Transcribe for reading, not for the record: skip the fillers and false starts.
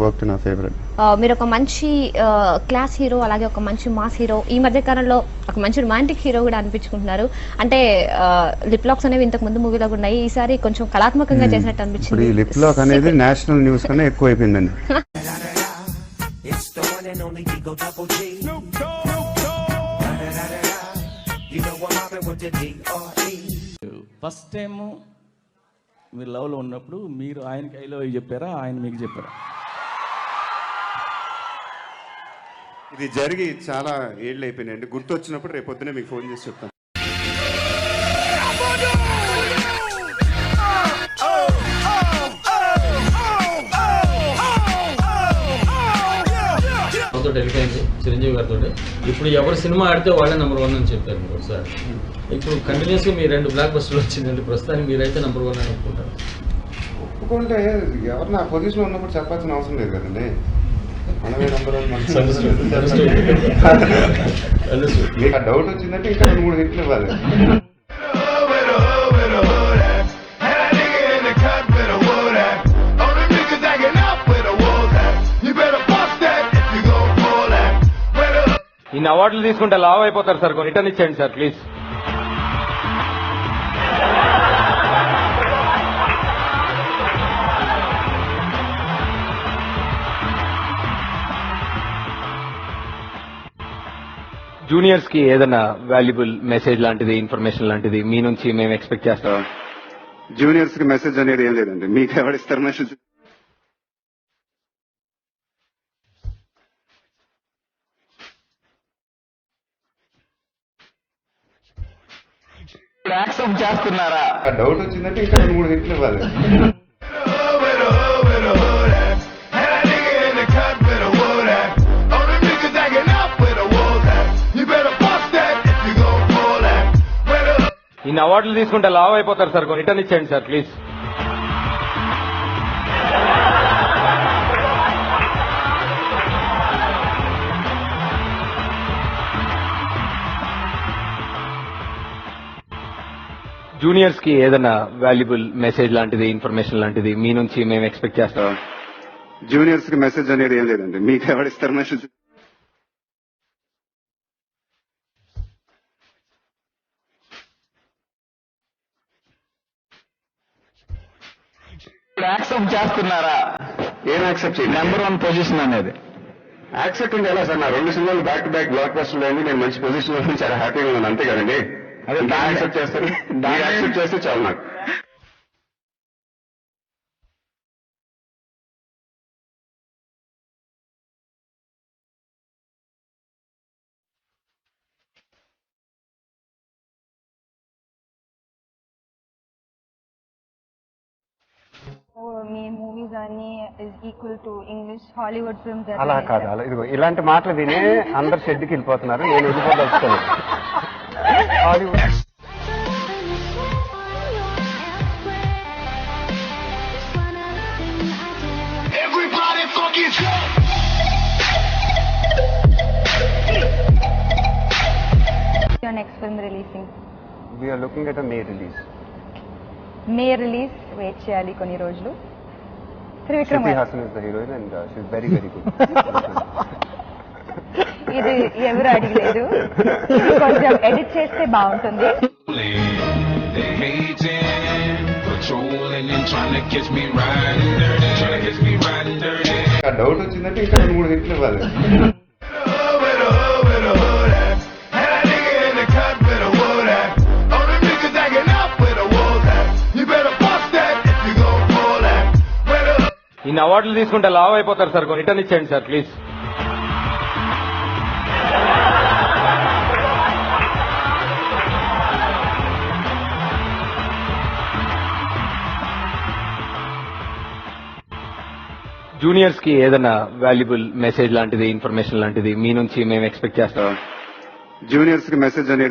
worked in our favorite. మీరు ఒక మంచి క్లాస్ హీరో, అలాగే ఒక మంచి మాస్ హీరో, ఈ మధ్య కాలంలో ఒక మంచి రొమాంటిక్ హీరో కూడా అనిపించుకుంటున్నారు. అంటే లిప్ లాక్స్ అనేవి ఇంతకు ముందు మూవీలో ఉన్నాయి, ఈసారి కొంచెం కళాత్మకంగా చేసినట్టు అనిపించింది. ఈ లిప్ లాక్ అనేది నేషనల్ న్యూస్ కన్నా ఎక్కువ అయిపోయిందండి. ఫస్ట్ టైం మీరు లవ్లో ఉన్నప్పుడు మీరు ఆయనకి ఐ లవ్ యూ చెప్పారా, ఆయన మీకు చెప్పారా? ఇది జరిగి చాలా ఏళ్ళు అయిపోయినాయండి. గుర్తొచ్చినప్పుడు రేపు పొద్దునే మీకు ఫోన్ చేసి చెప్తాను. వెళ్ళిపోయింది చిరంజీవి గారితో. ఇప్పుడు ఎవరు సినిమా ఆడితే వాళ్ళే నెంబర్ 1 అని చెప్పారు మీరు ఒకసారి. ఇప్పుడు కంటిన్యూస్గా మీ 2 బ్లాక్ బస్టర్లు వచ్చిందండి. ప్రస్తుతానికి మీరైతే నెంబర్ 1 అని అనుకుంటారు. ఒప్పుకుంటే ఎవరు నా పొజిషన్ ఉన్నప్పుడు చెప్పాల్సిన అవసరం లేదు కదండి. మనమే నెంబర్ 1. మీకు ఆ డౌట్ వచ్చిందంటే ఇంకా 2-3 హిట్లు ఇవ్వాలి. ఇన్ని అవార్డులు తీసుకుంటే లావ్ అయిపోతారు సార్, రిటర్న్ ఇచ్చేయండి సార్ ప్లీజ్. జూనియర్స్ కి ఏదైనా వాల్యుబుల్ మెసేజ్ లాంటిది, ఇన్ఫర్మేషన్ లాంటిది మీ నుంచి మేము ఎక్స్పెక్ట్ చేస్తాం. జూనియర్స్ కి మెసేజ్ అనేది ఏం లేదండి. మీకు ఎవరిస్తారు మెసేజ్? యాక్సెప్ట్ చేస్తున్నారా? ఆ డౌట్ వచ్చిందంటే ఇంకా 2-3 హిట్లు ఇవ్వాలి. ఇన్ని అవార్డులు తీసుకుంటే లావ్ అయిపోతారు సార్, రిటర్న్ ఇచ్చేయండి సార్ ప్లీజ్. జూనియర్స్ కి ఏదైనా వాల్యుబుల్ మెసేజ్ లాంటిది, ఇన్ఫర్మేషన్ లాంటిది మీ నుంచి మేము ఎక్స్పెక్ట్ చేస్తాం. జూనియర్స్ కి మెసేజ్ అనేది ఏం లేదండి. మీకు ఎవరిస్తారు మెసేజ్? యాక్సెప్ట్ చేస్తున్నారా? ఏం యాక్సెప్ట్ చేయండి? నెంబర్ 1 పొజిషన్ అనేది యాక్సెప్ట్ అంటే ఎలా సార్? నా 2 సినిమాలు బ్యాక్ టు బ్యాక్ బ్లాక్ బస్టర్లు అయింది. నేను మంచి పొజిషన్ లో చాలా హ్యాపీగా ఉన్నాను, అంతే కదండి. అదే యాక్సెప్ట్ చేస్తారు. యాక్సెప్ట్ చేస్తే చాలు నాకు. మీ మూవీస్ అన్ని is equal to English Hollywood films. అలా కాదు, అలా ఇదిగో ఇలాంటి మాటలు విని అందరు షెడ్కి వెళ్ళిపోతున్నారు. నేను వెళ్ళిపోదలుచుకోలేదు. Hollywood your next film releasing? we are looking at a May release. May release wait చేయాలి కొన్ని రోజులు. Trivikram Shruti Hassan is the heroine and she's very good. ఇది ఎవరు అడిగలేదు, ఇది కొంచెం ఎడిట్ చేస్తే బాగుంటుంది. ఆ డౌట్ వచ్చిందంటే ఇంకా 2-3 హిట్లు ఇవ్వాలి. ఇన్ని అవార్డులు తీసుకుంటే లావ్ అయిపోతారు సార్, రిటర్న్ ఇచ్చేయండి సార్ ప్లీజ్. జూనియర్స్ కి ఏదైనా వాల్యుబుల్ మెసేజ్ లాంటిది, ఇన్ఫర్మేషన్ లాంటిది మీ నుంచి మేము ఎక్స్పెక్ట్ చేస్తాం. జూనియర్స్ కి మెసేజ్ అనేది